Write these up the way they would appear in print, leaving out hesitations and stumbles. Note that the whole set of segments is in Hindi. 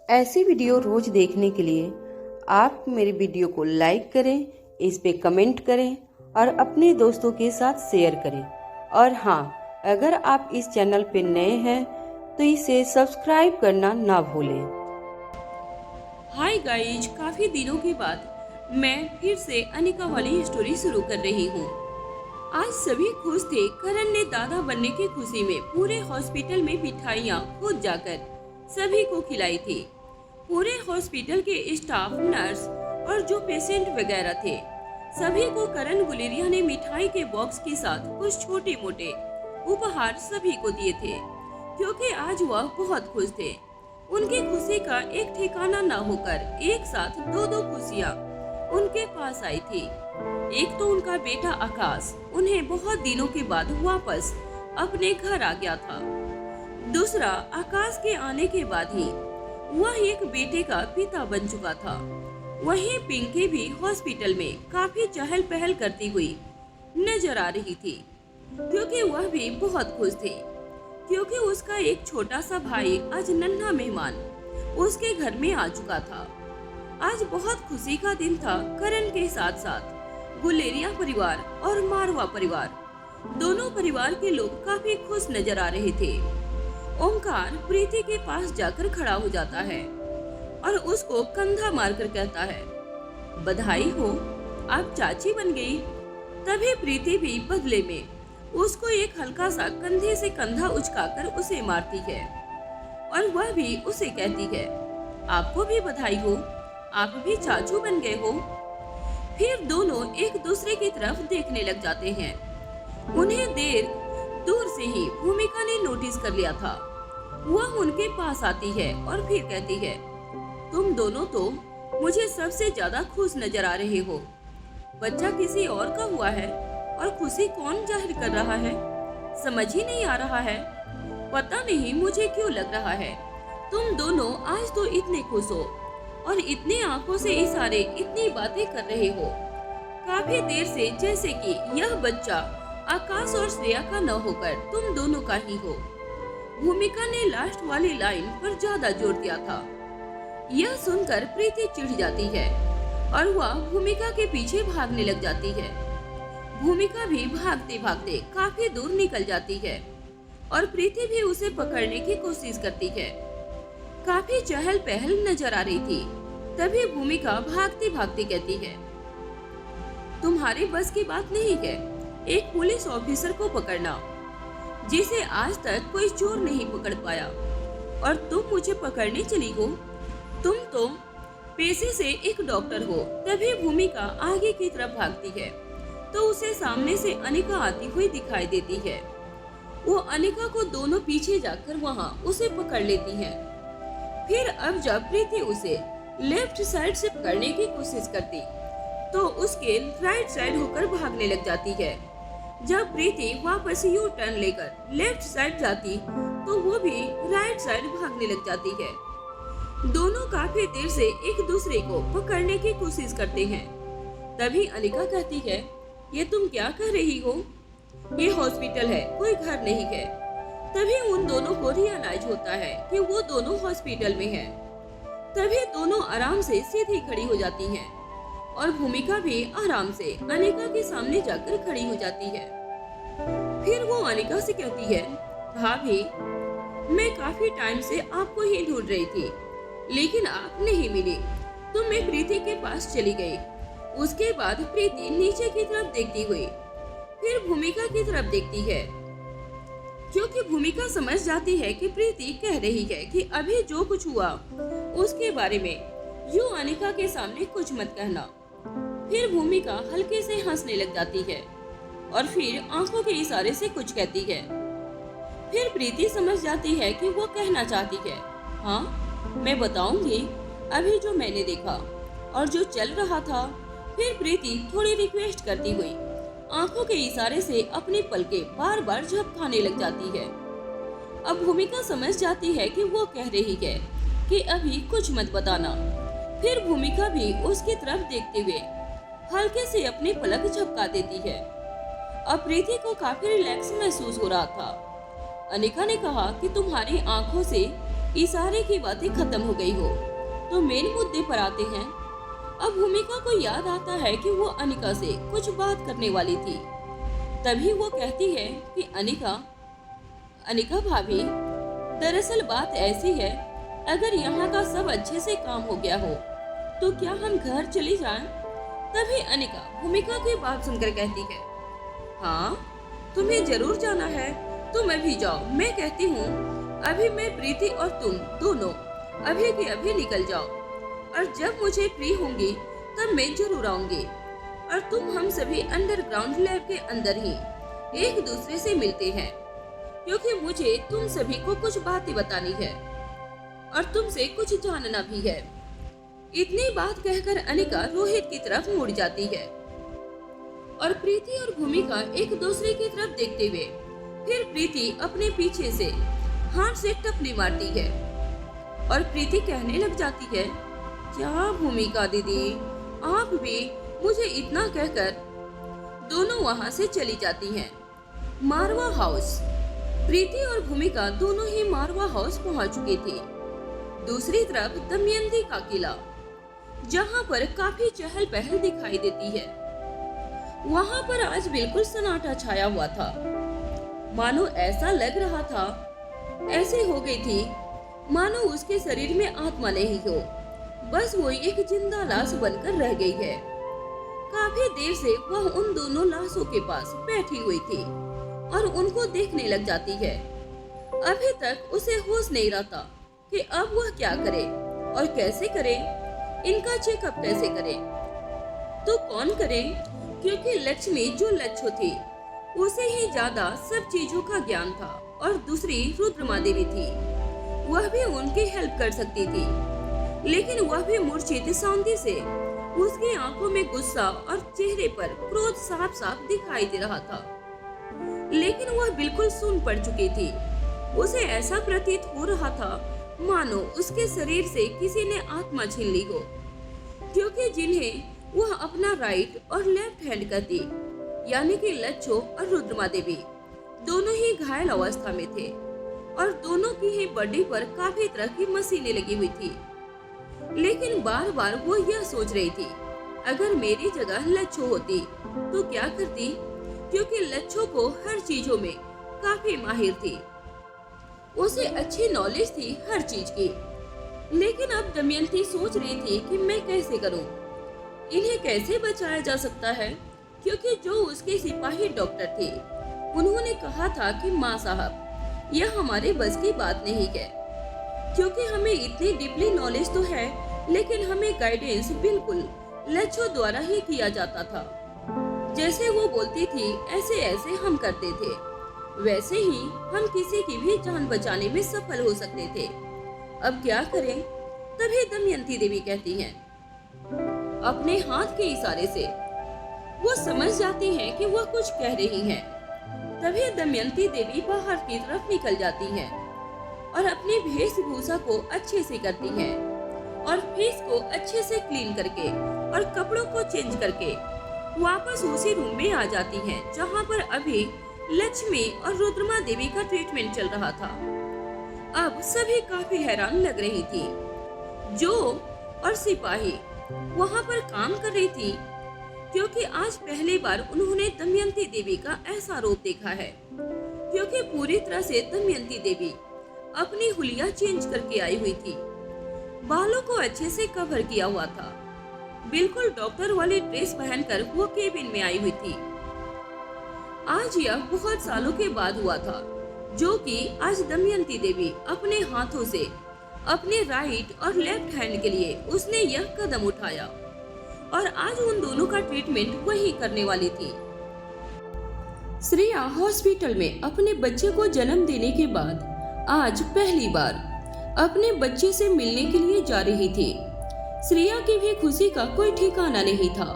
ऐसी वीडियो रोज देखने के लिए आप मेरे वीडियो को लाइक करें, इस पे कमेंट करें और अपने दोस्तों के साथ शेयर करें। और हाँ, अगर आप इस चैनल पे नए हैं तो इसे सब्सक्राइब करना ना भूलें। हाय गाइज, काफी दिनों के बाद मैं फिर से अनिका वाली स्टोरी शुरू कर रही हूँ। आज सभी खुश थे। करण ने दादा बनने की खुशी में पूरे हॉस्पिटल में मिठाइयाँ खुद जाकर सभी को खिलाई थी। पूरे हॉस्पिटल के स्टाफ, नर्स और जो पेशेंट वगैरह थे, सभी को करण गुलेरिया ने मिठाई के बॉक्स के साथ कुछ छोटे मोटे उपहार सभी को दिए थे, क्योंकि आज वह बहुत खुश थे। उनकी खुशी का एक ठिकाना न होकर एक साथ दो दो खुशियाँ उनके पास आई थी। एक तो उनका बेटा आकाश उन्हें बहुत दिनों के बाद वापस अपने घर आ गया था। दूसरा, आकाश के आने के बाद ही वह एक बेटे का पिता बन चुका था। वहीं पिंकी भी हॉस्पिटल में काफी चहल पहल करती हुई नजर आ रही थी, क्योंकि वह भी बहुत खुश थी, क्योंकि उसका एक छोटा सा भाई आज नन्हा मेहमान उसके घर में आ चुका था। आज बहुत खुशी का दिन था। करण के साथ साथ गुलेरिया परिवार और मारवा परिवार, दोनों परिवार के लोग काफी खुश नजर आ रहे थे। ओमकार प्रीति के पास जाकर खड़ा हो जाता है और उसको कंधा मारकर कहता है, बधाई हो, आप चाची बन गई। तभी प्रीति भी बदले में उसको एक हल्का सा कंधे से कंधा उचकाकर उसे मारती है और वह भी उसे कहती है, आपको भी बधाई हो, आप भी चाचू बन गए हो। फिर दोनों एक दूसरे की तरफ देखने लग जाते हैं। उन्हें दूर से ही भूमिका ने नोटिस कर लिया था। वह उनके पास आती है और फिर कहती है, तुम दोनों तो मुझे सबसे ज्यादा खुश नजर आ रहे हो। बच्चा किसी और का हुआ है और खुशी कौन जाहिर कर रहा है, समझ ही नहीं आ रहा है। पता नहीं मुझे क्यों लग रहा है तुम दोनों आज तो इतने खुश हो और इतने आंखों से इशारे, इतनी बातें कर रहे हो, काफी देर से, जैसे कि यह बच्चा आकाश और श्रेया का न होकर तुम दोनों का ही हो। भूमिका ने लास्ट वाली लाइन पर ज्यादा जोर दिया था। यह सुनकर प्रीति चिढ़ जाती है और वह भूमिका के पीछे भागने लग जाती है। भूमिका भी भागते भागते काफी दूर निकल जाती है और प्रीति भी उसे पकड़ने की कोशिश करती है। काफी चहल पहल नजर आ रही थी। तभी भूमिका भागती भागती कहती है, तुम्हारे बस की बात नहीं है एक पुलिस ऑफिसर को पकड़ना, जिसे आज तक कोई चोर नहीं पकड़ पाया, और तुम मुझे पकड़ने चली हो। तुम तो पेशे से एक डॉक्टर हो। तभी भूमिका आगे की तरफ भागती है तो उसे सामने से अनिका आती हुई दिखाई देती है। वो अनिका को दोनों पीछे जाकर वहाँ उसे पकड़ लेती है। फिर अब जब प्रीति उसे लेफ्ट साइड से पकड़ने की कोशिश करती तो उसके राइट साइड होकर भागने लग जाती है। जब प्रीति वापस यू टर्न लेकर लेफ्ट साइड जाती तो वो भी राइट साइड भागने लग जाती है। दोनों काफी देर से एक दूसरे को पकड़ने की कोशिश करते हैं। तभी अनिका कहती है, ये तुम क्या कह रही हो, ये हॉस्पिटल है, कोई घर नहीं है। तभी उन दोनों को रियलाइज होता है कि वो दोनों हॉस्पिटल में हैं। तभी दोनों आराम से सीधी खड़ी हो जाती हैं और भूमिका भी आराम से अनिका के सामने जाकर खड़ी हो जाती है। फिर वो अनिका से कहती है, भाभी, मैं काफी टाइम से आपको ही ढूंढ रही थी, लेकिन आप नहीं मिली तो मैं प्रीति के पास चली गई। उसके बाद प्रीति नीचे की तरफ देखती हुई फिर भूमिका की तरफ देखती है, क्योंकि भूमिका समझ जाती है कि प्रीति कह रही है कि अभी जो कुछ हुआ उसके बारे में यूं अनिका के सामने कुछ मत कहना। फिर भूमिका हल्के से हंसने लग जाती है और फिर आंखों के इशारे से कुछ कहती है। फिर प्रीति समझ जाती है कि वो कहना चाहती है, हाँ मैं बताऊंगी अभी जो मैंने देखा और जो चल रहा था। फिर प्रीति थोड़ी रिक्वेस्ट करती हुई आंखों के इशारे से अपनी पलकें बार बार झपकाने लग जाती है। अब भूमिका समझ जाती है कि वो कह रही है कि अभी कुछ मत बताना। फिर भूमिका भी उसकी तरफ देखते हुए हल्के से अपनी पलक झपका देती है। अब प्रीति को काफी रिलैक्स महसूस हो रहा था। अनिका ने कहा कि तुम्हारी आंखों से इशारे की बातें खत्म हो गई हो। तो मेन मुद्दे पर आते हैं। अब भूमिका को याद आता है कि वो अनिका से कुछ बात करने वाली थी। तभी वो कहती है कि अनिका भाभी, दरअसल बात ऐसी है, अगर यहाँ का सब अच्छे से काम हो गया हो तो क्या हम घर चली जाएं? तभी अनिका भूमिका की बात सुनकर कहती है, हाँ तुम्हें जरूर जाना है तो मैं भी जाओ। मैं कहती हूँ अभी मैं, प्रीति और तुम दोनों अभी के अभी निकल जाओ, और जब मुझे फ्री होंगी तब मैं जरूर आऊंगी, और तुम हम सभी अंडरग्राउंड लैब के अंदर ही एक दूसरे से मिलते हैं, क्योंकि मुझे तुम सभी को कुछ बातें बतानी है और तुमसे कुछ जानना भी है। इतनी बात कहकर अनिका रोहित की तरफ मुड़ जाती है और प्रीति और भूमिका एक दूसरे की तरफ देखते हुए फिर प्रीति अपने पीछे से हाथ से टपली मारती है और प्रीति कहने लग जाती है, क्या भूमिका दीदी, आप भी, मुझे इतना कहकर दोनों वहां से चली जाती हैं। मारवा हाउस। प्रीति और भूमिका दोनों ही मारवा हाउस पहुंच चुकी थी। दूसरी तरफ दमयंती का किला, जहां पर काफी चहल पहल दिखाई देती है। वहां पर आज बिल्कुल सन्नाटा छाया हुआ था। मानो ऐसा लग रहा था, ऐसे हो गई थी मानो उसके शरीर में आत्मा नहीं हो, बस वो एक जिंदा लाश बनकर रह गई है। काफी देर से वह उन दोनों लाशों के पास बैठी हुई थी और उनको देखने लग जाती है। अभी तक उसे होश नहीं रहता कि अब वह क्या करे और कैसे करे, इनका चेकअप कैसे करे, तो कौन करे, क्योंकि लक्ष्मी जो लच्छो थी उसे ही ज्यादा सब चीजों का ज्ञान था, और दूसरी रुद्रमा देवी थी, वह भी उनकी हेल्प कर सकती थी, लेकिन वह भी मूर्छित शांति से, उसकी आंखों में गुस्सा और चेहरे पर क्रोध साफ साफ दिखाई दे रहा था, लेकिन वह बिल्कुल सुन पड़ चुकी थी। उसे ऐसा प्रतीत हो रहा था मानो उसके शरीर से किसी ने आत्मा छीन ली हो, क्योंकि जिन्हें वह अपना राइट और लेफ्ट हैंड कहती, यानी कि लच्छो और रुद्रमा देवी, दोनों ही घायल अवस्था में थे और दोनों की ही बॉडी पर काफी तरह की मशीनें लगी हुई थी। लेकिन बार बार वो यह सोच रही थी, अगर मेरी जगह लच्छो होती तो क्या करती, क्योंकि लच्छो को हर चीजों में काफी माहिर थी, उसे अच्छी नॉलेज थी हर चीज की। लेकिन अब दमयंती सोच रही थी कि मैं कैसे करूं, इन्हें कैसे बचाया जा सकता है, क्योंकि जो उसके सिपाही डॉक्टर थे उन्होंने कहा था कि माँ साहब, यह हमारे बस की बात नहीं है, क्योंकि हमें इतनी डीपली नॉलेज तो है, लेकिन हमें गाइडेंस बिल्कुल लच्छो द्वारा ही किया जाता था। जैसे वो बोलती थी ऐसे ऐसे हम करते थे, वैसे ही हम किसी की भी जान बचाने में सफल हो सकते थे। अब क्या करें? तभी दमयंती देवी कहती हैं, अपने हाथ के इशारे से वो समझ जाती हैं कि वह कुछ कह रही हैं। तभी दमयंती देवी बाहर की तरफ निकल जाती हैं और अपनी वेशभूषा को अच्छे से करती हैं और फेस को अच्छे से क्लीन करके और कपड़ों को चेंज करके वापस उसी रूम में आ जाती हैं जहां पर अभी लक्ष्मी और रुद्रमा देवी का ट्रीटमेंट चल रहा था। अब सभी काफी हैरान लग रही थी। जो और सिपाही वहां पर काम कर रही थी, क्योंकि आज पहली बार उन्होंने दमयंती देवी का ऐसा रूप देखा है, क्योंकि पूरी तरह से दमयंती देवी अपनी हुलिया चेंज करके आई हुई थी, बालों को अच्छे से कवर किया हुआ था, बिल्कुल डॉक्टर वाली ड्रेस पहनकर वो केबिन में आई हुई थी। आज यह बहुत सालों के बाद हुआ था, जो कि आज दमयंती देवी अपने हाथों से अपने राइट और लेफ्ट हैंड के लिए उसने यह कदम उठाया और आज उन दोनों का ट्रीटमेंट वही करने वाली थी। श्रेया हॉस्पिटल में अपने बच्चे को जन्म देने के बाद आज पहली बार अपने बच्चे से मिलने के लिए जा रही थी। श्रेया की भी खुशी का कोई ठिकाना नहीं था,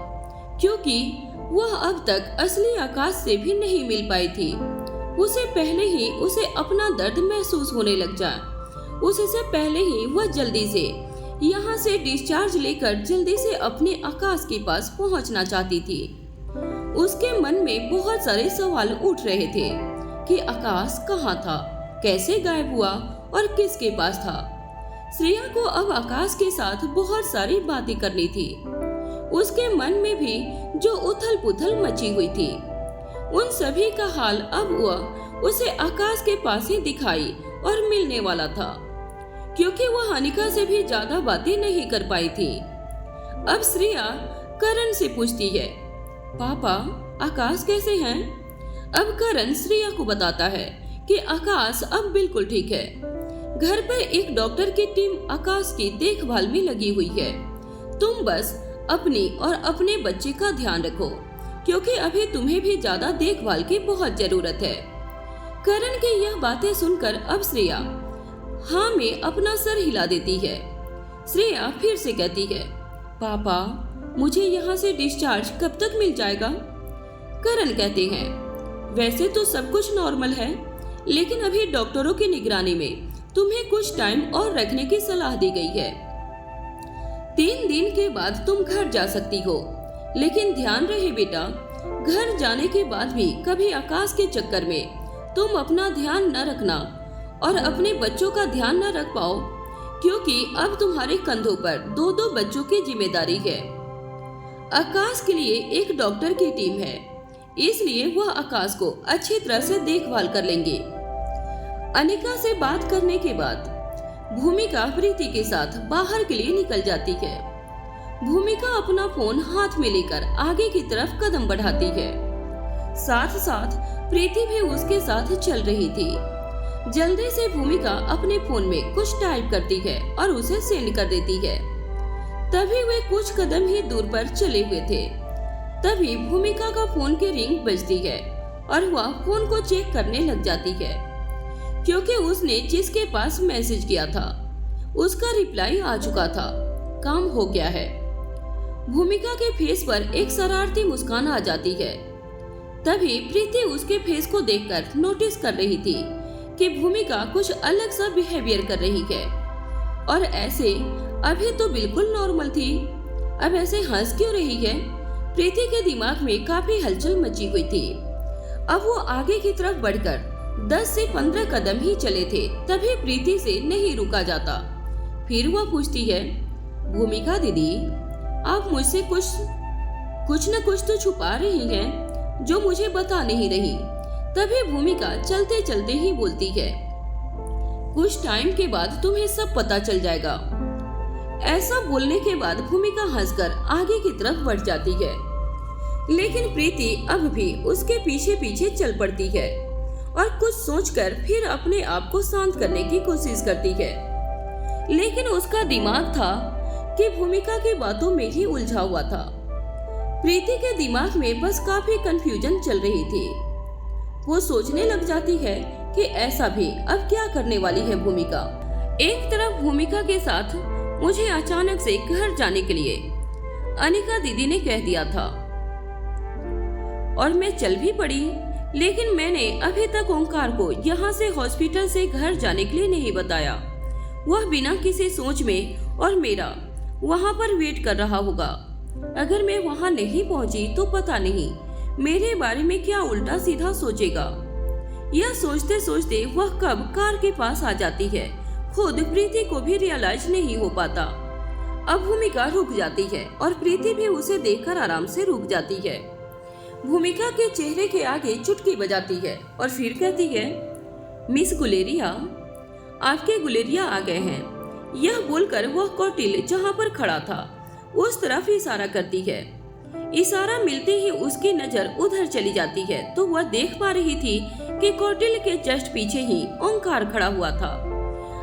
क्योंकि वह अब तक असली आकाश से भी नहीं मिल पाई थी। उसे पहले ही उसे अपना दर्द महसूस होने लग जाए, उससे पहले ही वह जल्दी से यहाँ से डिस्चार्ज लेकर जल्दी से अपने आकाश के पास पहुँचना चाहती थी। उसके मन में बहुत सारे सवाल उठ रहे थे कि आकाश कहाँ था, कैसे गायब हुआ और किसके पास था। श्रेया को अब आकाश के साथ बहुत सारी बातें करनी थी। उसके मन में भी जो उथल पुथल मची हुई थी, उन सभी का हाल अब वह उसे आकाश के पास ही दिखाई और मिलने वाला था, क्योंकि वह अनिका से भी ज्यादा बातें नहीं कर पाई थी। अब श्रेया करण से पूछती है, पापा आकाश कैसे हैं? अब करण श्रेया को बताता है कि आकाश अब बिल्कुल ठीक है। घर पर एक डॉक्टर की टीम आकाश की देखभाल में लगी हुई है। तुम बस अपनी और अपने बच्चे का ध्यान रखो, क्योंकि अभी तुम्हें भी ज्यादा देखभाल की बहुत जरूरत है। करण की यह बातें सुनकर अब श्रेया हाँ में अपना सर हिला देती है। श्रेया फिर से कहती है, पापा मुझे यहाँ से डिस्चार्ज कब तक मिल जाएगा? करण कहते हैं, वैसे तो सब कुछ नॉर्मल है, लेकिन अभी डॉक्टरों की निगरानी में तुम्हें कुछ टाइम और रखने की सलाह दी गई है। 3 दिन के बाद तुम घर जा सकती हो, लेकिन ध्यान रहे बेटा, घर जाने के बाद भी कभी आकाश के चक्कर में तुम अपना ध्यान न रखना और अपने बच्चों का ध्यान न रख पाओ, क्योंकि अब तुम्हारे कंधों पर 2-2 बच्चों की जिम्मेदारी है। आकाश के लिए एक डॉक्टर की टीम है, इसलिए वह आकाश को अच्छी तरह से देखभाल कर लेंगे। अनिका से बात करने के बाद भूमिका प्रीति के साथ बाहर के लिए निकल जाती है। भूमिका अपना फोन हाथ में लेकर आगे की तरफ कदम बढ़ाती है। साथ साथ प्रीति भी उसके साथ चल रही थी। जल्दी से भूमिका अपने फोन में कुछ टाइप करती है और उसे सेंड कर देती है। तभी वे कुछ कदम ही दूर पर चले हुए थे। तभी भूमिका का फोन की रिंग बजती है और वह फोन को चेक करने लग जाती है, क्योंकि उसने जिसके पास मैसेज किया था उसका रिप्लाई आ चुका था। काम हो गया है। भूमिका के फेस पर एक शरारती मुस्कान आ जाती है। तभी प्रीति उसके फेस को देखकर नोटिस कर रही थी कि भूमिका कुछ अलग सा बिहेवियर कर रही है, और ऐसे अभी तो बिल्कुल नॉर्मल थी, अब ऐसे हंस क्यों रही है? प्रीति के दिमाग में काफी हलचल मची हुई थी। अब वो आगे की तरफ बढ़कर 10 से 15 कदम ही चले थे, तभी प्रीति से नहीं रुका जाता। फिर वह पूछती है, भूमिका दीदी आप मुझसे कुछ न कुछ तो छुपा रही हैं जो मुझे बता नहीं रही। तभी भूमिका चलते चलते ही बोलती है, कुछ टाइम के बाद तुम्हें सब पता चल जाएगा। ऐसा बोलने के बाद भूमिका हंसकर आगे की तरफ बढ़ जाती है, लेकिन प्रीति अब भी उसके पीछे पीछे चल पड़ती है और कुछ सोचकर फिर अपने आप को शांत करने की कोशिश करती है। लेकिन उसका दिमाग था कि भूमिका की बातों में ही उलझा हुआ था। प्रीति के दिमाग में बस काफी कंफ्यूजन चल रही थी। वो सोचने लग जाती है कि ऐसा भी अब क्या करने वाली है भूमिका। एक तरफ भूमिका के साथ मुझे अचानक से घर जाने के लिए अनिका दीदी ने कह दिया था और मैं चल भी पड़ी, लेकिन मैंने अभी तक ओंकार को यहाँ से हॉस्पिटल से घर जाने के लिए नहीं बताया। वह बिना किसी सोच में और मेरा वहाँ पर वेट कर रहा होगा। अगर मैं वहाँ नहीं पहुँची तो पता नहीं मेरे बारे में क्या उल्टा सीधा सोचेगा। यह सोचते सोचते वह कब कार के पास आ जाती है, खुद प्रीति को भी रियलाइज नहीं हो पाता। अब भूमिका रुक जाती है और प्रीति भी उसे देखकर आराम से रुक जाती है। भूमिका के चेहरे के आगे चुटकी बजाती है और फिर कहती है, मिस गुलेरिया आपके गुलेरिया आ गए हैं। यह बोलकर वह कौटिल्य जहाँ पर खड़ा था उस तरफ इशारा करती है। इशारा मिलते ही उसकी नजर उधर चली जाती है तो वह देख पा रही थी कि कौटिल्य के जस्ट पीछे ही ओंकार खड़ा हुआ था।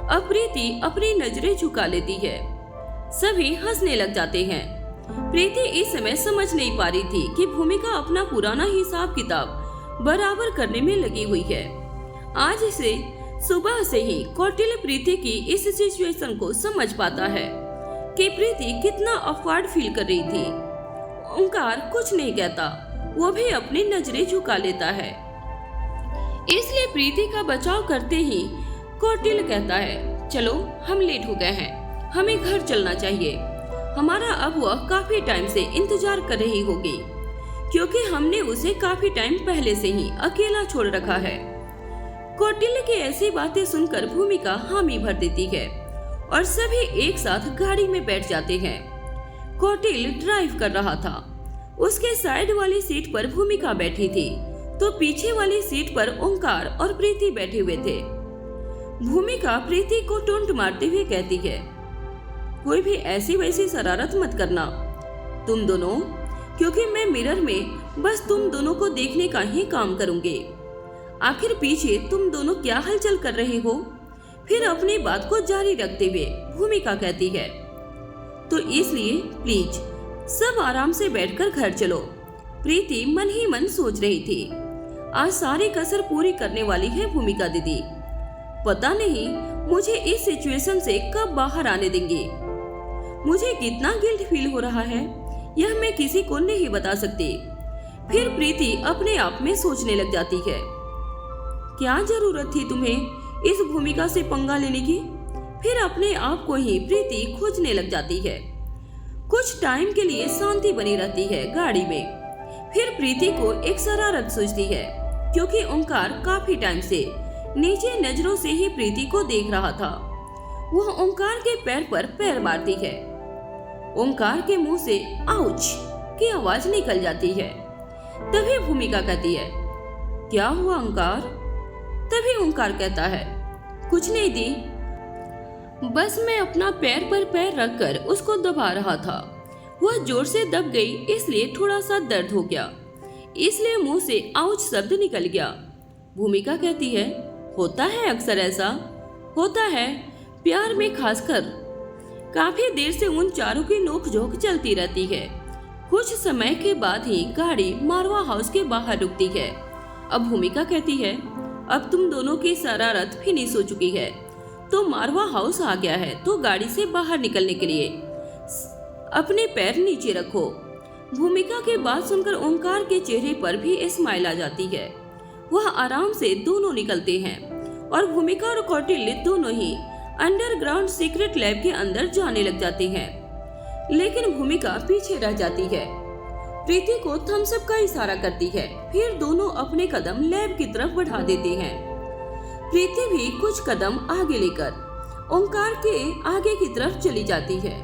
अब प्रीति अपनी नजरें झुका लेती है। सभी हंसने लग जाते हैं। प्रीति इस समय समझ नहीं पा रही थी कि भूमिका अपना पुराना हिसाब किताब बराबर करने में लगी हुई है। आज से सुबह से ही कौटिल्य प्रीति की इस सिचुएशन को समझ पाता है कि प्रीति कितना ऑकवर्ड फील कर रही थी। ओंकार कुछ नहीं कहता, वो भी अपनी नजरें झुका लेता है। इसलिए प्रीति का बचाव करते ही कौटिल्य कहता है, चलो हम लेट हो गए हैं, हमें घर चलना चाहिए। हमारा अब वह काफी टाइम से इंतजार कर रही होगी, क्योंकि हमने उसे काफी टाइम पहले से ही अकेला छोड़ रखा है। कौटिल्य की ऐसी बातें सुनकर भूमिका हामी भर देती है और सभी एक साथ गाड़ी में बैठ जाते हैं। कौटिल्य ड्राइव कर रहा था। उसके साइड वाली सीट पर भूमिका बैठी थी तो पीछे वाली सीट पर ओंकार और प्रीति बैठे हुए थे। भूमिका प्रीति को टोंट मारते हुए कहती है, कोई भी ऐसी वैसी शरारत मत करना तुम दोनों, क्योंकि मैं मिरर में बस तुम दोनों को देखने का ही काम करूंगी। आखिर पीछे तुम दोनों क्या हलचल कर रहे हो? फिर अपनी बात को जारी रखते हुए भूमिका कहती है, तो इसलिए प्लीज सब आराम से बैठकर घर चलो। प्रीति मन ही मन सोच रही थी, आज सारी कसर पूरी करने वाली है भूमिका दीदी। पता नहीं मुझे इस सिचुएशन से कब बाहर आने देंगी। मुझे कितना गिल्ट फील हो रहा है यह मैं किसी को नहीं बता सकती। फिर प्रीति अपने आप में सोचने लग जाती है, क्या जरूरत थी तुम्हें इस भूमिका से पंगा लेने की? फिर अपने आप को ही प्रीति खोजने लग जाती है। कुछ टाइम के लिए शांति बनी रहती है गाड़ी में। फिर प्रीति को एक शरारत सूझती है, क्योंकि ओंकार काफी टाइम से नीचे नजरों से ही प्रीति को देख रहा था। वह ओंकार के पैर पर पैर मारती है। ओंकार के मुंह से आउच की आवाज निकल जाती है। तभी भूमिका कहती है, क्या हुआ ओंकार? तभी ओंकार कहता है, कुछ नहीं दी, बस मैं अपना पैर पर पैर रखकर उसको दबा रहा था। वह जोर से दब गई इसलिए थोड़ा सा दर्द हो गया, इसलिए मुंह से आउच शब्द निकल गया। भूमिका कहती है, होता है अक्सर ऐसा, होता है प्यार में खासकर। काफी देर से उन चारों की नोकझोंक चलती रहती है। कुछ समय के बाद ही गाड़ी मारवा हाउस के बाहर रुकती है। अब भूमिका कहती है, अब तुम दोनों की शरारत फिनिश हो चुकी है, तो मारवा हाउस आ गया है, तो गाड़ी से बाहर निकलने के लिए अपने पैर नीचे रखो। भूमिका की बात सुनकर ओंकार के चेहरे पर भी स्माइल आ जाती है। वह आराम से दोनों निकलते हैं और भूमिका और कौटिल्य दोनों ही अंडरग्राउंड सीक्रेट लैब के अंदर जाने लग जाते हैं। लेकिन भूमिका पीछे रह जाती है। प्रीति को थम्स अप का इशारा करती है। फिर दोनों अपने कदम लैब की तरफ बढ़ा देते हैं। प्रीति भी कुछ कदम आगे लेकर ओंकार के आगे की तरफ चली जाती है।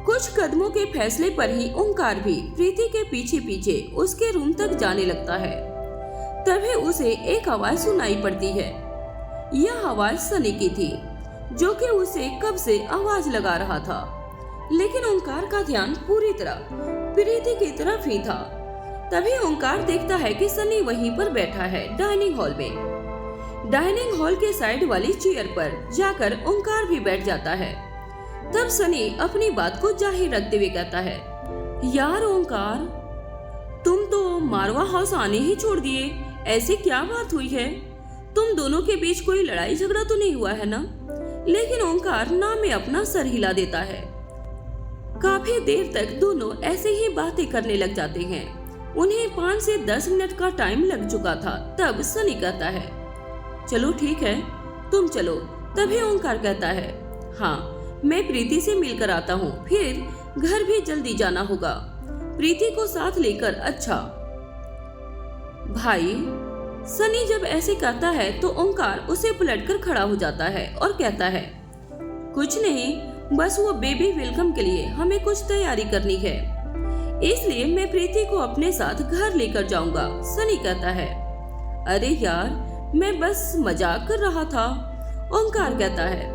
कुछ कदमों के फैसले पर ही ओंकार भी प्रीति के पीछे पीछे उसके रूम तक जाने लगता है। तभी उसे एक आवाज सुनाई पड़ती है। यह आवाज सनी की थी, जो कि उसे कब से आवाज लगा रहा था। लेकिन ओंकार का ध्यान पूरी तरह प्रीति की तरफ ही था। तभी ओंकार देखता है कि सनी वहीं पर बैठा है डाइनिंग हॉल में। डाइनिंग हॉल के साइड वाली चेयर पर जाकर ओंकार भी बैठ जाता है। तब सनी अपनी बात को जाहिर रखते हुए कहता है, यार ओंकार, तुम तो मारवा हाउस आने ही छोड़ दिए, ऐसे क्या बात हुई है? तुम दोनों के बीच कोई लड़ाई झगड़ा तो नहीं हुआ है ना? लेकिन ओंकार ना में अपना सर हिला देता है। काफी देर तक दोनों ऐसे ही बातें करने लग जाते हैं। उन्हें 5 से 10 मिनट का टाइम लग चुका था। तब सनी कहता है, चलो ठीक है, तुम चलो। तभी ओंकार कहता है, हाँ मैं प्रीति से मिलकर आता हूँ, फिर घर भी जल्दी जाना होगा, प्रीति को साथ लेकर। अच्छा भाई। सनी जब ऐसे कहता है तो ओंकार उसे पलटकर खड़ा हो जाता है और कहता है, कुछ नहीं, बस वो बेबी वेलकम के लिए हमें कुछ तैयारी करनी है, इसलिए मैं प्रीति को अपने साथ घर लेकर जाऊंगा। सनी कहता है, अरे यार मैं बस मजाक कर रहा था। ओंकार कहता है,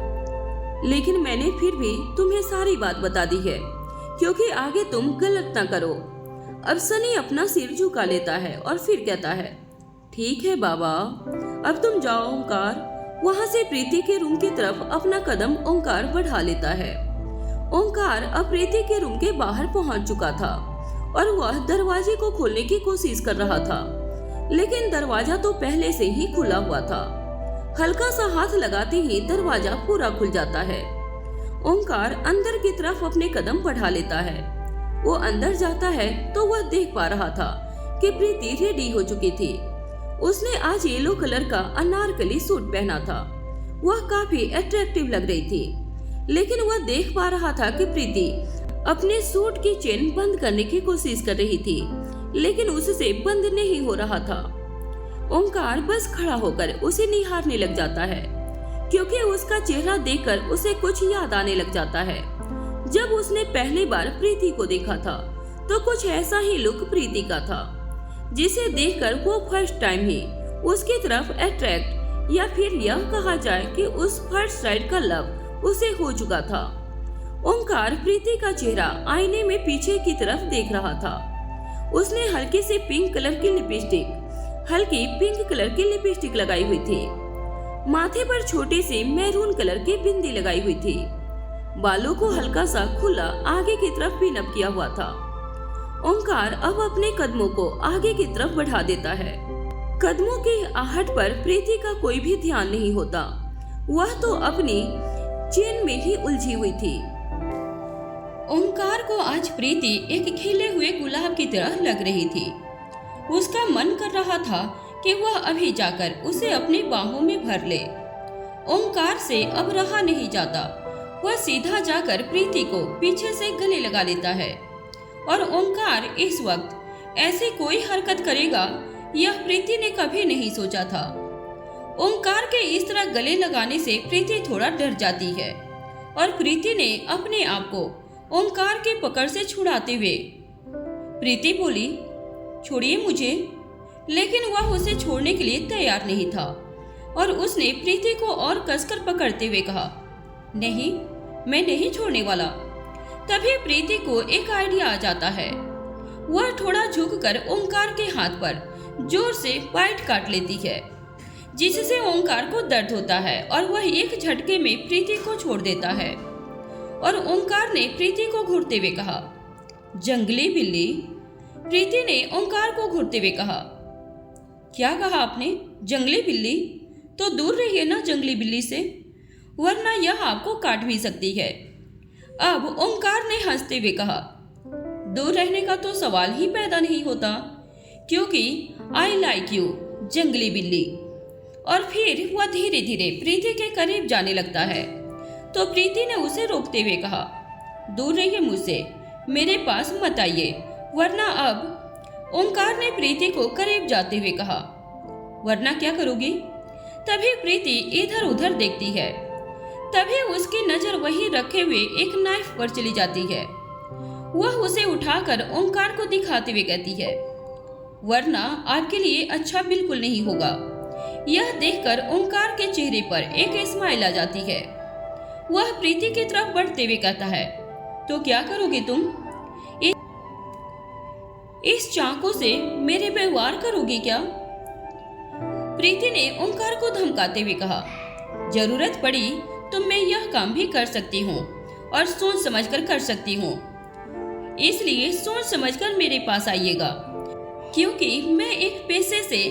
लेकिन मैंने फिर भी तुम्हें सारी बात बता दी है, क्योंकि आगे तुम गलत ना करो। अब सनी अपना सिर झुका लेता है और फिर कहता है, ठीक है बाबा, अब तुम जाओ। ओंकार वहां से प्रीति के रूम की तरफ अपना कदम ओंकार बढ़ा लेता है। ओंकार अब प्रीति के रूम के बाहर पहुंच चुका था और वह दरवाजे को खोलने की कोशिश कर रहा था, लेकिन दरवाजा तो पहले से ही खुला हुआ था। हल्का सा हाथ लगाते ही दरवाजा पूरा खुल जाता है। ओंकार अंदर की तरफ अपने कदम बढ़ा लेता है। वो अंदर जाता है तो वह देख पा रहा था कि प्रीति रेडी हो चुकी थी। उसने आज येलो कलर का अनारकली सूट पहना था। वह काफी अट्रैक्टिव लग रही थी, लेकिन वह देख पा रहा था कि प्रीति अपने सूट की चेन बंद करने की कोशिश कर रही थी, लेकिन उससे बंद नहीं हो रहा था। ओंकार बस खड़ा होकर उसे निहारने लग जाता है, क्योंकि उसका चेहरा देखकर उसे कुछ याद आने लग जाता है। जब उसने पहली बार प्रीति को देखा था तो कुछ ऐसा ही लुक प्रीति का था, जिसे देखकर वो फर्स्ट टाइम ही उसकी तरफ अट्रैक्ट, या फिर यह कहा जाए कि उस फर्स्ट साइड का लव उसे हो चुका था। ओंकार प्रीति का चेहरा आईने में पीछे की तरफ देख रहा था। उसने हल्की सी पिंक कलर की लिपस्टिक लगाई हुई थी। माथे पर छोटी सी मैरून कलर की बिंदी लगाई हुई थी। बालों को हल्का सा खुला आगे की तरफ पिन अप किया हुआ था। ओंकार अब अपने कदमों को आगे की तरफ बढ़ा देता है। कदमों की आहट पर प्रीति का कोई भी ध्यान नहीं होता। वह तो अपनी चेन में ही उलझी हुई थी। ओंकार को आज प्रीति एक खिले हुए गुलाब की तरह लग रही थी। उसका मन कर रहा था कि वह अभी जाकर उसे अपनी बाहों में भर ले। ओंकार से अब रहा नहीं जाता। वह सीधा जाकर प्रीति को पीछे से गले लगा लेता है, और ओंकार इस वक्त ऐसी कोई हरकत करेगा यह प्रीति ने कभी नहीं सोचा था। ओंकार के इस तरह गले लगाने से प्रीति थोड़ा डर जाती है, और प्रीति ने अपने आप को ओंकार के पकड़ से छुड़ाते हुए प्रीति बोली, छोड़िए मुझे। लेकिन वह उसे छोड़ने के लिए तैयार नहीं था, और उसने प्रीति को और कसकर पकड़ते हुए कहा, नहीं, मैं नहीं छोड़ने वाला। तभी प्रीति को एक आइडिया आ जाता है। वह थोड़ा झुककर ओंकार के हाथ पर जोर से बाइट काट लेती है, जिससे ओंकार को दर्द होता है, और वह एक झटके में प्रीति को छोड़ देता है। और ओंकार ने प्रीति को घूरते हुए कहा, जंगली बिल्ली। प्रीति ने ओंकार को घूरते हुए कहा, क्या कहा आपने? जंगली बिल्ली? तो दूर रहिए ना जंगली बिल्ली से, वरना यह आपको काट भी सकती है। अब ओंकार ने हंसते हुए कहा, दूर रहने का तो सवाल ही पैदा नहीं होता, क्योंकि आई लाइक यू जंगली बिल्ली। और फिर वह धीरे धीरे प्रीति के करीब जाने लगता है। तो प्रीति ने उसे रोकते हुए कहा, दूर रहिए मुझसे, मेरे पास मत आइए, वरना। अब ओंकार ने प्रीति को करीब जाते हुए कहा, वरना क्या करोगी? तभी प्रीति इधर उधर देखती है। तभी उसकी नजर वही रखे हुए एक नाइफ पर चली जाती है। वह उसे उठाकर ओंकार को दिखाते हुए कहती है, वरना आपके लिए अच्छा बिल्कुल नहीं होगा। यह देखकर ओंकार के चेहरे पर एक स्माइल आ जाती है। वह प्रीति की तरफ बढ़ते हुए कहता है, तो क्या करोगे तुम? इस चाकू से मेरे पे वार करोगी क्या? प्रीति ने ओंकार को धमकाते हुए कहा, जरूरत पड़ी तो मैं यह काम भी कर सकती हूँ, और सोच समझकर कर सकती हूँ। इसलिए सोच समझकर मेरे पास आइएगा, क्योंकि मैं एक पेशे से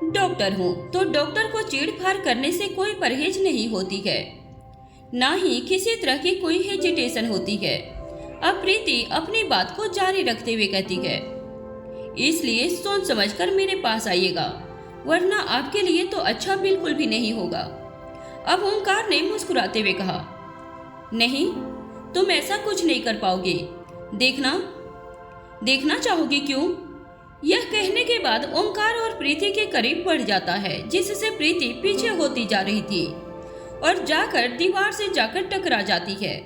डॉक्टर हूँ। तो डॉक्टर को चीड़-फाड़ करने से कोई परहेज नहीं होती है, ना ही किसी तरह की कोई हेजिटेशन होती है। अब प्रीति अपनी बात को जारी रखते हुए कहती है, इसलिए सोच समझकर मेरे पास आइएगा, वरना आपके लिए तो अच्छा बिल्कुल भी नहीं होगा। अब ओंकार ने मुस्कुराते हुए कहा, नहीं, तुम ऐसा कुछ नहीं कर पाओगे। देखना चाहोगी क्यों? यह कहने के बाद ओंकार और प्रीति के करीब बढ़ जाता है, जिससे प्रीति पीछे होती जा रही थी और जाकर दीवार से जाकर टकरा जाती है,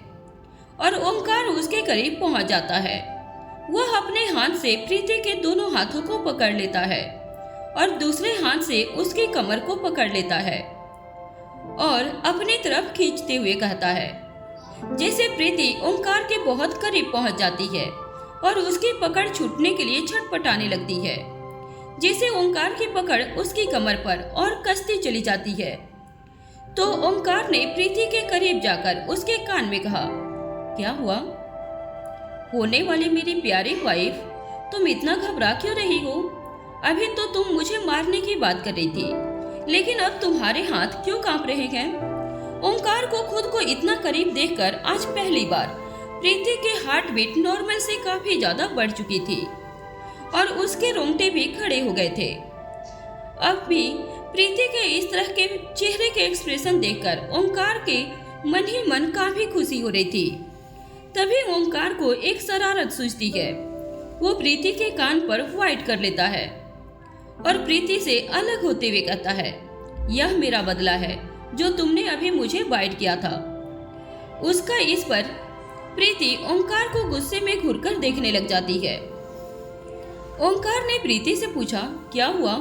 और ओंकार उसके करीब पहुंच जाता है। वह अपने हाथ से प्रीति के दोनों हाथों को पकड़ लेता है और दूसरे हाथ से उसकी कमर को पकड़ लेता है और अपनी तरफ खींचते हुए कहता है, जैसे प्रीति ओंकार के बहुत करीब पहुंच जाती है और उसकी पकड़ छूटने के लिए छटपटाने लगती है, जैसे ओंकार की पकड़ उसकी कमर पर और कसती चली जाती है। तो ओंकार ने प्रीति के करीब जाकर उसके कान में कहा, क्या हुआ? होने वाली मेरी प्यारी वाइफ, तुम इतना घबरा क्यों रही हो? अभी तो तुम मुझे मारने की बात कर रही थी, लेकिन अब तुम्हारे हाथ क्यों कांप रहे हैं? ओंकार को खुद को इतना करीब देखकर आज पहली बार प्रीति के हार्ट बीट नॉर्मल से काफी ज्यादा बढ़ चुकी थी और उसके रोंगटे भी खड़े हो गए थे। अब भी प्रीति के इस तरह के चेहरे के एक्सप्रेशन देखकर ओंकार के मन ही मन काफी खुशी हो रही थी। तभी ओंकार को एक शरारत सूझती है। वो प्रीति के कान पर वाइट कर लेता है और प्रीति से अलग होते हुए कहता है, यह मेरा बदला है जो तुमने अभी मुझे बाइट किया था। उसका इस पर प्रीति ओंकार को गुस्से में घूरकर देखने लग जाती है। ओंकार ने प्रीति से पूछा, क्या हुआ?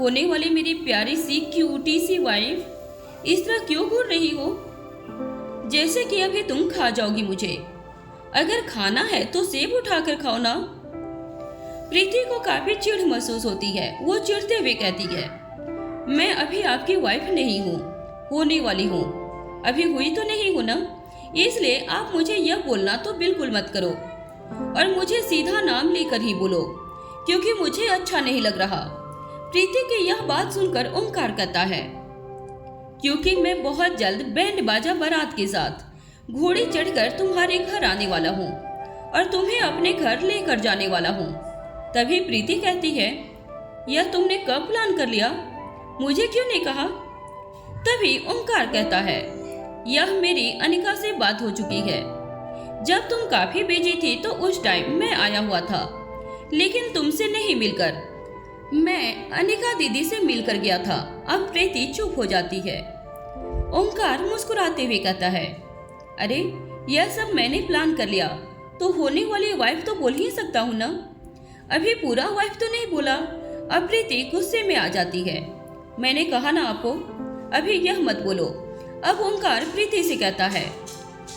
होने वाली मेरी प्यारी सी क्यूटी सी वाइफ इस तरह क्यों घूर रही हो? जैसे कि अभी तुम खा जाओगी मुझे। अगर खाना है तो सेब उठाकर खाओ ना। प्रीति को काफी चिढ़ महसूस होती है। वो चिढ़ते हुए कहती है, मैं अभी आपकी वाइफ नहीं हूँ, होने वाली हूँ। अभी हुई तो नहीं हूँ ना, इसलिए आप मुझे यह बोलना तो बिल्कुल मत करो और मुझे सीधा नाम लेकर ही बोलो, क्योंकि मुझे अच्छा नहीं लग रहा। प्रीति की यह बात सुनकर ओंकार कहता है, क्योंकि मैं बहुत जल्द बैंड बाजा बारात के साथ घोड़ी चढ़कर तुम्हारे घर आने वाला हूँ और तुम्हें अपने घर लेकर जाने वाला हूँ। तभी प्रीति कहती है, यह तुमने कब प्लान कर लिया? मुझे क्यों नहीं कहा? तभी ओंकार कहता है, यह मेरी अनिका से बात हो चुकी है। जब तुम काफी बिजी थी तो उस टाइम मैं आया हुआ था, लेकिन तुमसे नहीं मिलकर मैं अनिका दीदी से मिलकर गया था। अब प्रीति चुप हो जाती है। ओंकार मुस्कुराते हुए कहता है, अरे यह सब मैंने प्लान कर लिया तो होने वाली वाइफ तो बोल ही सकता हूँ ना। अभी पूरा वाइफ तो नहीं बोला। अब प्रीति गुस्से में आ जाती है। मैंने कहा ना आपको, अभी यह मत बोलो। अब ओंकार प्रीति से कहता है,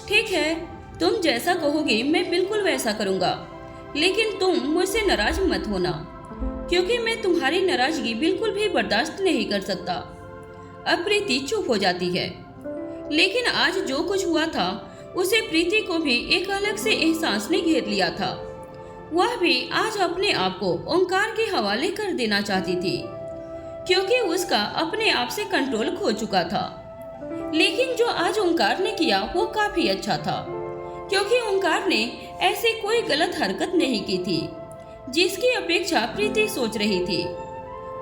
ठीक है, तुम जैसा कहोगे मैं बिल्कुल वैसा करूँगा, लेकिन तुम मुझसे नाराज मत होना, क्योंकि मैं तुम्हारी नाराजगी बिल्कुल भी बर्दाश्त नहीं कर सकता। अब प्रीति चुप हो जाती है। लेकिन आज जो कुछ हुआ था उसे प्रीति को भी एक अलग से एहसास ने घेर लिया था। वह भी आज अपने आप को ओंकार के हवाले कर देना चाहती थी, क्योंकि उसका अपने आप से कंट्रोल खो चुका था। लेकिन जो आज ओंकार ने किया वो काफी अच्छा था, क्योंकि ओंकार ने ऐसी कोई गलत हरकत नहीं की थी जिसकी अपेक्षा प्रीति सोच रही थी।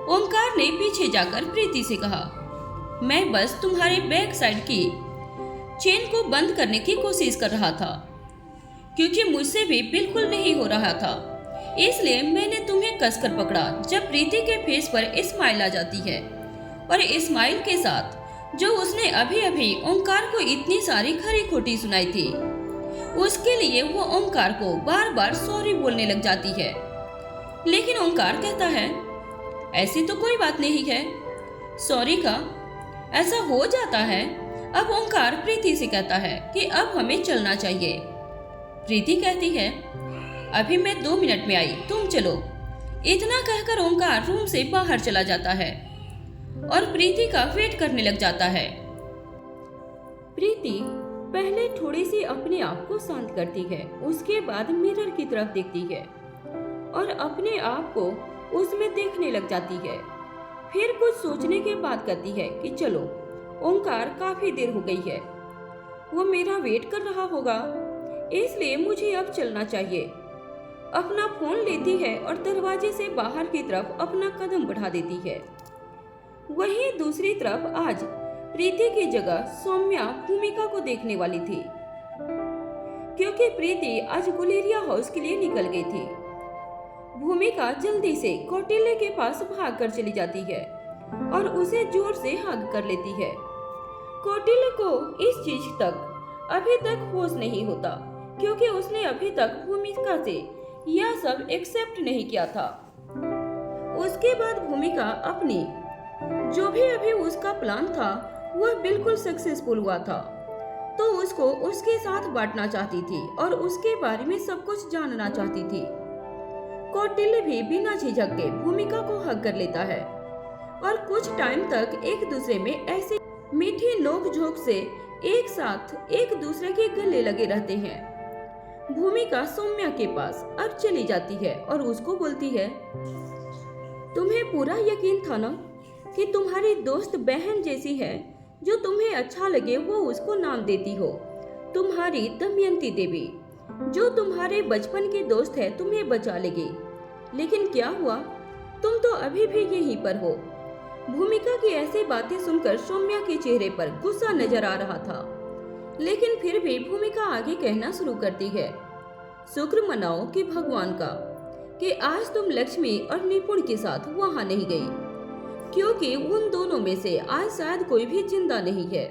ओंकार ने पीछे जाकर प्रीति से कहा, मैं बस तुम्हारे बैक साइड की चेन को बंद करने की कोशिश कर रहा था, क्योंकि मुझसे भी बिल्कुल नहीं हो रहा था, इसलिए मैंने तुम्हें कसकर पकड़ा। जब प्रीति के फेस पर स्माइल आ जाती है और स्माइल के साथ जो उसने अभी अभी ओंकार को इतनी सारी खरी खोटी सुनाई थी, उसके लिए वो ओंकार को बार बार सॉरी बोलने लग जाती है। लेकिन ओंकार कहता है, ऐसी तो कोई बात नहीं है, सॉरी का ऐसा हो जाता है। अब ओंकार प्रीति से कहता है कि अब हमें चलना चाहिए। प्रीति कहती है, अभी मैं 2 मिनट में आई, तुम चलो। इतना कहकर ओंकार रूम से बाहर चला जाता है और प्रीति का वेट करने लग जाता है। प्रीति पहले थोड़ी सी अपने आप को शांत करती है, उसके बाद मिरर की तरफ देखती है और अपने आप को उसमें देखने लग जाती है। फिर कुछ सोचने के बाद कहती है कि चलो, ओंकार काफी देर हो गई है, वो मेरा वेट कर रहा होगा, इसलिए मुझे अब चलना चाहिए। अपना फोन लेती है और दरवाजे से बाहर की तरफ अपना कदम बढ़ा देती है। वहीं दूसरी तरफ आज प्रीति की जगह सौम्या भूमिका को देखने वाली थी, क्योंकि प्रीति आज गुलेरिया हाउस के लिए निकल गई थी। भूमिका जल्दी से कौटिल्य के पास भागकर चली जाती है और उसे जोर से हग कर लेती है। कौटिल्य को इस चीज तक अभी तक होश नहीं होता, क्योंकि उसने अभी तक भूमिका से यह सब एक्सेप्ट नहीं किया था। उसके बाद भूमिका अपनी जो भी अभी उसका प्लान था वह बिल्कुल सक्सेसफुल हुआ था, तो उसको उसके साथ बांटना चाहती थी और उसके बारे में सब कुछ जानना चाहती थी। कौटिल्य भी बिना झिझक के भूमिका को हग कर लेता है और कुछ टाइम तक एक दूसरे में ऐसे मीठी नोक-झोंक से एक साथ एक दूसरे के गले लगे रहते हैं। भूमिका सौम्या के पास अब चली जाती है और उसको बोलती है, तुम्हें पूरा यकीन था ना कि तुम्हारी दोस्त बहन जैसी है, जो तुम्हें अच्छा लगे वो उसको नाम देती हो। तुम्हारी दमयंती देवी जो तुम्हारे बचपन की दोस्त है तुम्हें बचा लेगी। लेकिन क्या हुआ, तुम तो अभी भी यहीं पर हो। भूमिका की ऐसी बातें सुनकर सौम्या के चेहरे पर गुस्सा नजर आ रहा था, लेकिन फिर भी भूमिका आगे कहना शुरू करती है, शुक्र मनाओ कि भगवान का कि आज तुम लक्ष्मी और निपुण के साथ वहां नहीं गई, क्योंकि उन दोनों में से आज शायद कोई भी जिंदा नहीं है।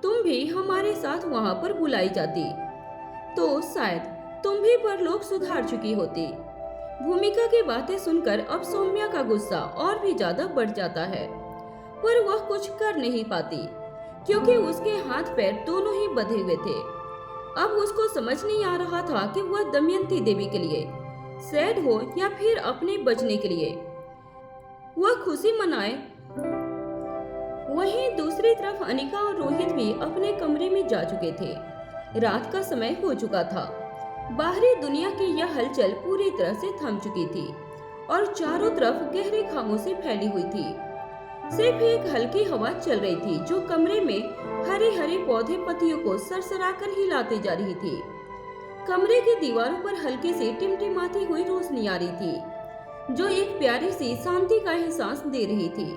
तुम भी हमारे साथ वहां पर बुलाई जाती तो शायद तुम भी परलोक सुधार चुकी होती। भूमिका की बातें सुनकर अब सौम्या का गुस्सा और भी ज्यादा बढ़ जाता है, पर वह कुछ कर नहीं पाती क्योंकि उसके हाथ पैर दोनों ही बंधे हुए थे। अब उसको समझ नहीं आ रहा था कि वह दमयंती देवी के लिए सैड हो या फिर अपने बचने के लिए वह खुशी मनाए। वहीं दूसरी तरफ अनिका और रोहित भी अपने कमरे में जा चुके थे। रात का समय हो चुका था। बाहरी दुनिया की यह हलचल पूरी तरह से थम चुकी थी और चारों तरफ गहरे खामोशी फैली हुई थी। सिर्फ एक हल्की हवा चल रही थी जो कमरे में हरे हरे पौधे पत्तियों को सरसराकर हिलाते जा रही थी। कमरे की दीवारों पर हल्की सी टिमटिमाती हुई रोशनी आ रही थी जो एक प्यारी सी शांति का एहसास दे रही थी।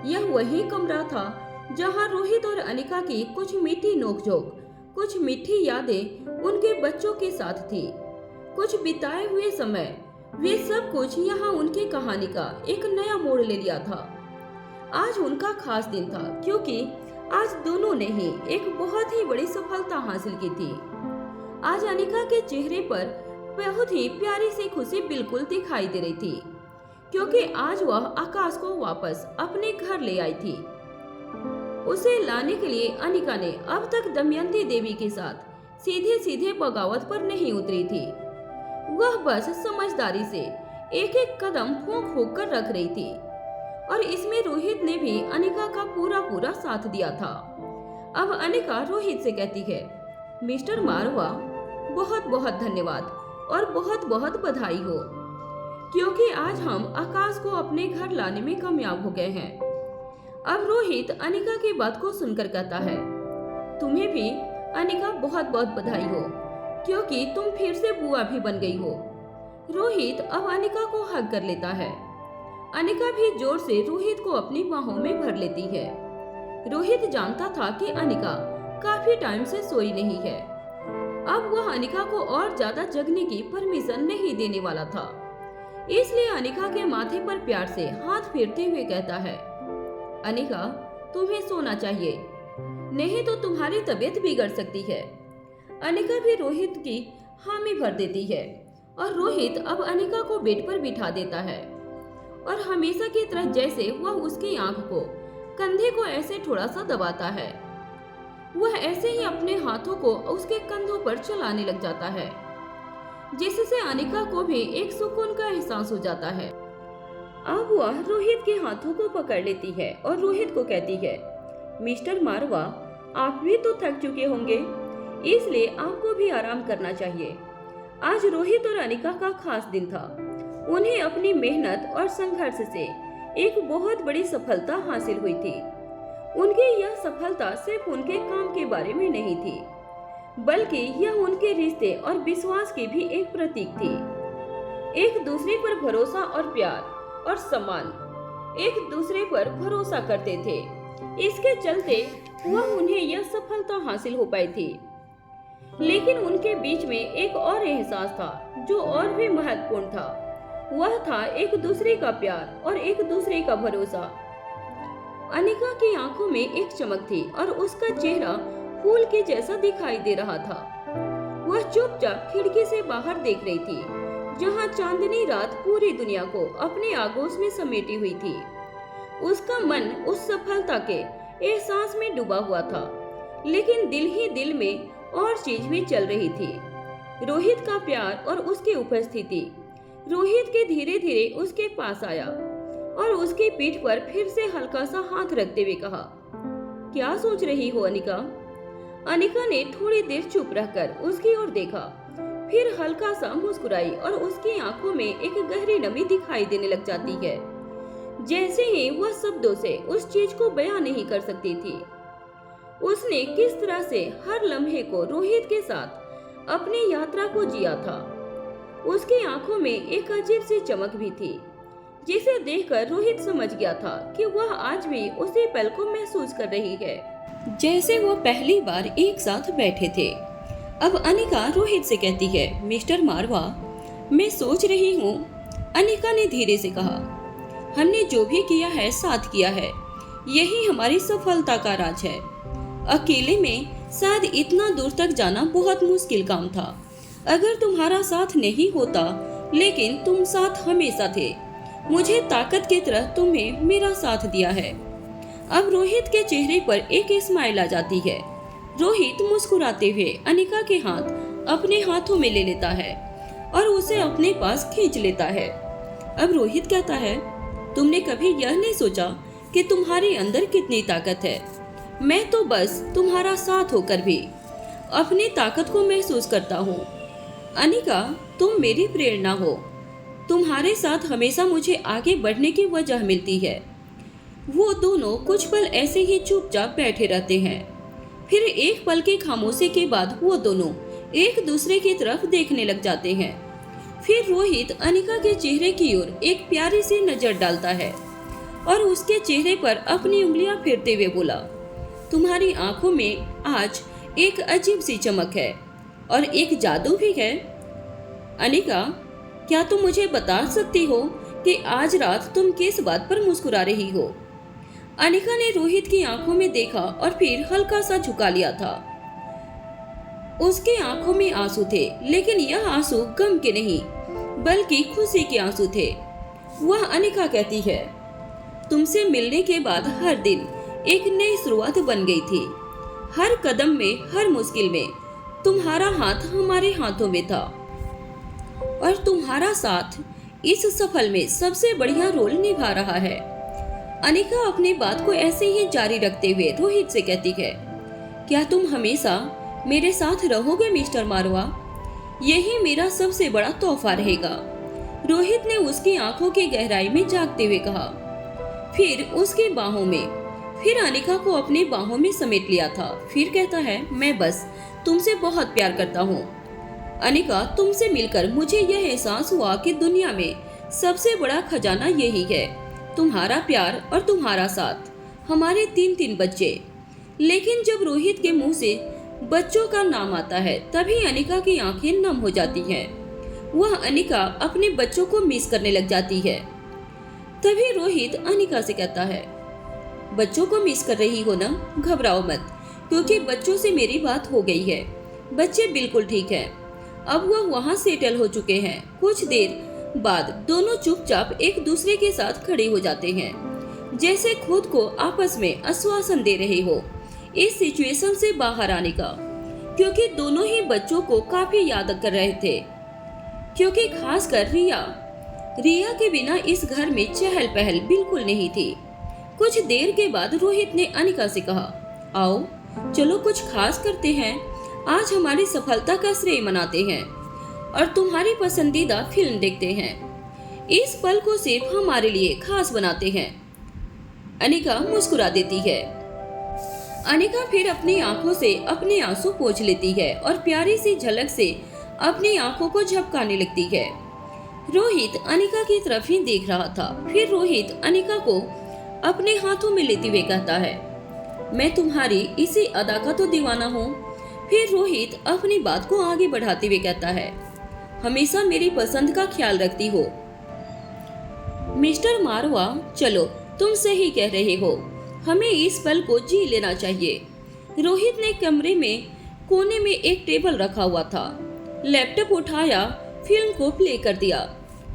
यह वही कमरा था जहां रोहित और अनिका की कुछ मीठी नोकझोंक, कुछ मीठी यादें उनके बच्चों के साथ थी, कुछ बिताए हुए समय, वे सब कुछ यहाँ उनकी कहानी का एक नया मोड़ ले लिया था। आज उनका खास दिन था क्योंकि आज दोनों ने ही एक बहुत ही बड़ी सफलता हासिल की थी। आज अनिका के चेहरे पर बहुत ही प्यारी सी खुशी बिल्कुल दिखाई दे रही थी क्योंकि आज वह आकाश को वापस अपने घर ले आई थी। उसे लाने के लिए अनिका ने अब तक दमयंती देवी के साथ सीधे सीधे बगावत पर नहीं उतरी थी। वह बस समझदारी से एक एक कदम फूंक फूंक कर रख रही थी और इसमें रोहित ने भी अनिका का पूरा पूरा साथ दिया था। अब अनिका रोहित से कहती है, मिस्टर मारवा, बहुत बहुत धन्यवाद और बहुत बहुत बधाई हो, क्योंकि आज हम आकाश को अपने घर लाने में कामयाब हो गए हैं। अब रोहित अनिका की बात को सुनकर कहता है, तुम्हें भी अनिका बहुत बहुत बधाई हो, क्योंकि तुम फिर से बुआ भी बन गई हो। रोहित अब अनिका को हग कर लेता है। अनिका भी जोर से रोहित को अपनी बाहों में भर लेती है। रोहित जानता था कि अनिका काफी टाइम से सोई नहीं है। अब वह अनिका को और ज्यादा जगने की परमिशन नहीं देने वाला था, इसलिए अनिका के माथे पर प्यार से हाथ फेरते हुए कहता है, अनिका, तुम्हें सोना चाहिए, नहीं तो तुम्हारी तबीयत बिगड़ सकती है। अनिका भी रोहित की हामी भर देती है और रोहित अब अनिका को बेड पर बिठा देता है और हमेशा की तरह जैसे वह उसकी आंख को, कंधे को ऐसे थोड़ा सा दबाता है, वह ऐसे ही अपने हाथों को उसके कंधों पर चलाने लग जाता है, जिससे अनिका को भी एक सुकून का एहसास हो जाता है। अब वह रोहित के हाथों को पकड़ लेती है और रोहित को कहती है, मिस्टर मारवा, आप भी तो थक चुके होंगे, इसलिए आपको भी आराम करना चाहिए। आज रोहित और अनिका का खास दिन था। उन्हें अपनी मेहनत और संघर्ष से एक बहुत बड़ी सफलता हासिल हुई थी। उनकी यह सफलता सिर्फ उनके काम के बारे में नहीं थी, बल्कि यह उनके रिश्ते और विश्वास की भी एक प्रतीक थी। एक दूसरे पर भरोसा और प्यार और सम्मान, एक दूसरे पर भरोसा करते थे। इसके चलते वह उन्हें यह सफलता हासिल हो पाई थी। लेकिन उनके बीच में एक और एहसास था जो और भी महत्वपूर्ण था। वह था एक दूसरे का प्यार और एक दूसरे का भरोसा। अनिका की आंखों में एक चमक थी और उसका चेहरा फूल के जैसा दिखाई दे रहा था। वह चुपचाप खिड़की से बाहर देख रही थी, जहां चांदनी रात पूरी दुनिया को अपने आगोश में समेटी हुई थी। उसका मन उस सफलता के एहसास में डूबा हुआ था, लेकिन दिल ही दिल में और चीज भी चल रही थी। रोहित का प्यार और उसकी उपस्थिति। रोहित के धीरे धीरे उसके पास आया और उसकी पीठ पर फिर से हल्का सा हाथ रखते हुए कहा, क्या सोच रही हो अनिका? अनिका ने थोड़ी देर चुप रहकर उसकी ओर देखा, फिर हल्का सा मुस्कुराई और उसकी आंखों में एक गहरी नमी दिखाई देने लग जाती है, जैसे ही वह शब्दों से उस चीज को बयां नहीं कर सकती थी। उसने किस तरह से हर लम्हे को रोहित के साथ अपनी यात्रा को जिया था। उसकी आंखों में एक अजीब सी चमक भी थी, जिसे देखकर रोहित समझ गया था कि वह आज भी उसी पल को महसूस कर रही है, जैसे वो पहली बार एक साथ बैठे थे। अब अनिका रोहित से कहती है, मिस्टर मारवा, मैं सोच रही हूँ अनिका ने धीरे से कहा, हमने जो भी किया है साथ किया है, यही हमारी सफलता का राज है। अकेले में शायद इतना दूर तक जाना बहुत मुश्किल काम था। अगर तुम्हारा साथ नहीं होता, लेकिन तुम साथ हमेशा थे। मुझे ताकत की तरह तुम्हें मेरा साथ दिया है। अब रोहित के चेहरे पर एक स्माइल आ जाती है। रोहित मुस्कुराते हुए अनिका के हाथ अपने हाथों में ले लेता है और उसे अपने पास खींच लेता है। अब रोहित कहता है, तुमने कभी यह नहीं सोचा कि तुम्हारे अंदर कितनी ताकत है? मैं तो बस तुम्हारा साथ होकर भी अपनी ताकत को महसूस करता हूँ। अनिका, तुम मेरी प्रेरणा हो। तुम्हारे साथ हमेशा मुझे आगे बढ़ने की वजह मिलती है। वो दोनों कुछ पल ऐसे ही चुपचाप बैठे रहते हैं। फिर एक पल की खामोशी के बाद वो दोनों एक दूसरे की तरफ देखने लग जाते हैं। फिर रोहित अनिका के चेहरे की ओर एक प्यारी सी नजर डालता है और उसके चेहरे पर अपनी उंगलियां फेरते हुए बोला, तुम्हारी आंखों में आज एक अजीब सी चमक है और एक जादू भी है। अनिका, क्या तुम मुझे बता सकती हो कि आज रात तुम किस बात पर मुस्कुरा रही हो? अनिका ने रोहित की आंखों में देखा और फिर हल्का सा झुका लिया था। उसकी आंखों में आंसू थे, लेकिन यह आंसू गम के नहीं बल्कि खुशी के आंसू थे। वह अनिका कहती है, तुमसे मिलने के बाद हर दिन एक नई शुरुआत बन गई थी। हर कदम में, हर मुश्किल में तुम्हारा हाथ हमारे हाथों में था और तुम्हारा साथ इस सफल में सबसे बढ़िया रोल निभा रहा है। अनिका अपनी बात को ऐसे ही जारी रखते हुए रोहित से कहती है, क्या तुम हमेशा मेरे साथ रहोगे मिस्टर मारवा? यही मेरा सबसे बड़ा तोहफा रहेगा। रोहित ने उसकी आंखों की गहराई में झांकते हुए कहा। फिर उसकी बाहों में, फिर अनिका को अपनी बाहों में समेट लिया था। फिर कहता है, मैं बस तुमसे बहुत प्यार करता हूँ। अनिका, तुमसे मिलकर मुझे यह एहसास हुआ कि दुनिया में सबसे बड़ा खजाना यही है, तुम्हारा प्यार और तुम्हारा साथ। हमारे 3 बच्चे। लेकिन जब रोहित के मुंह से बच्चों का नाम आता है, तभी अनिका की आंखें नम हो जाती हैं। वह अनिका अपने बच्चों को मिस करने लग जाती है। तभी रोहित अनिका से कहता है, बच्चों को मिस कर रही हो ना? घबराओ मत, क्योंकि बच्चों से मेरी बात हो गई है। बच्चे बिल्कुल ठीक हैं। अब वह वहाँ सेटल हो चुके हैं। कुछ देर बाद दोनों चुपचाप एक दूसरे के साथ खड़े हो जाते हैं, जैसे खुद को आपस में आश्वासन दे रहे हो इस सिचुएशन से बाहर आने का, क्योंकि दोनों ही बच्चों को काफी याद कर रहे थे। क्योंकि खासकर रिया के बिना इस घर में चहल पहल बिल्कुल नहीं थी। कुछ देर के बाद रोहित ने अनिका से कहा, आओ चलो कुछ खास करते हैं। आज हमारी सफलता का श्रेय मनाते हैं और तुम्हारी पसंदीदा फिल्म देखते हैं। इस पल को सिर्फ हमारे लिए खास बनाते हैं। अनिका मुस्कुरा देती है। अनिका फिर अपनी आंखों से अपने आंसू पोंछ लेती है और प्यारी सी झलक से अपनी आंखों को झपकाने लगती है। रोहित अनिका की तरफ ही देख रहा था। फिर रोहित अनिका को अपने हाथों में लेते हुए कहता है, मैं तुम्हारी इसी अदा का तो दीवाना हूँ। फिर रोहित अपनी बात को आगे बढ़ाते हुए कहता है, हमेशा मेरी पसंद का ख्याल रखती हो मिस्टर मारवा। चलो तुम सही कह रहे हो, हमें इस पल को जी लेना चाहिए। रोहित ने कमरे में कोने में एक टेबल रखा हुआ था। लैपटॉप उठाया, फिल्म को प्ले कर दिया।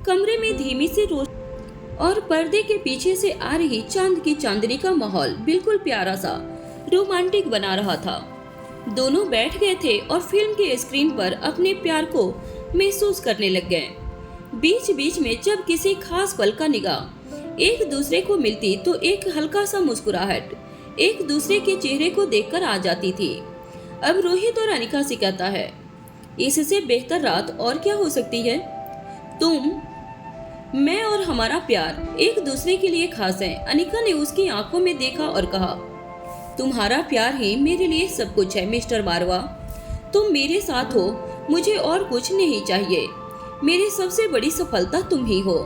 कमरे में धीमी सी रोशनी और पर्दे के पीछे से आ रही चांद की चांदनी का माहौल बिल्कुल प्यारा सा रोमांटिक बना रहा था। दोनों बैठ गए थे और फिल्म के स्क्रीन पर अपने प्यार को महसूस करने लग गए। बीच बीच में जब किसी खास पल का निगाह एक दूसरे को मिलती तो एक हल्का सा मुस्कुराहट एक दूसरे के चेहरे को देखकर आ जाती थी। अब रोहित और अनिका से कहता है, इससे बेहतर रात और क्या हो सकती है? तुम, मैं और हमारा प्यार एक दूसरे के लिए खास है। अनिका ने उसकी आंखों में देखा और कहा, तुम्हारा प्यार ही मेरे लिए सब कुछ है मिस्टर मारवा। तुम मेरे साथ हो, मुझे और कुछ नहीं चाहिए। मेरी सबसे बड़ी सफलता तुम ही हो।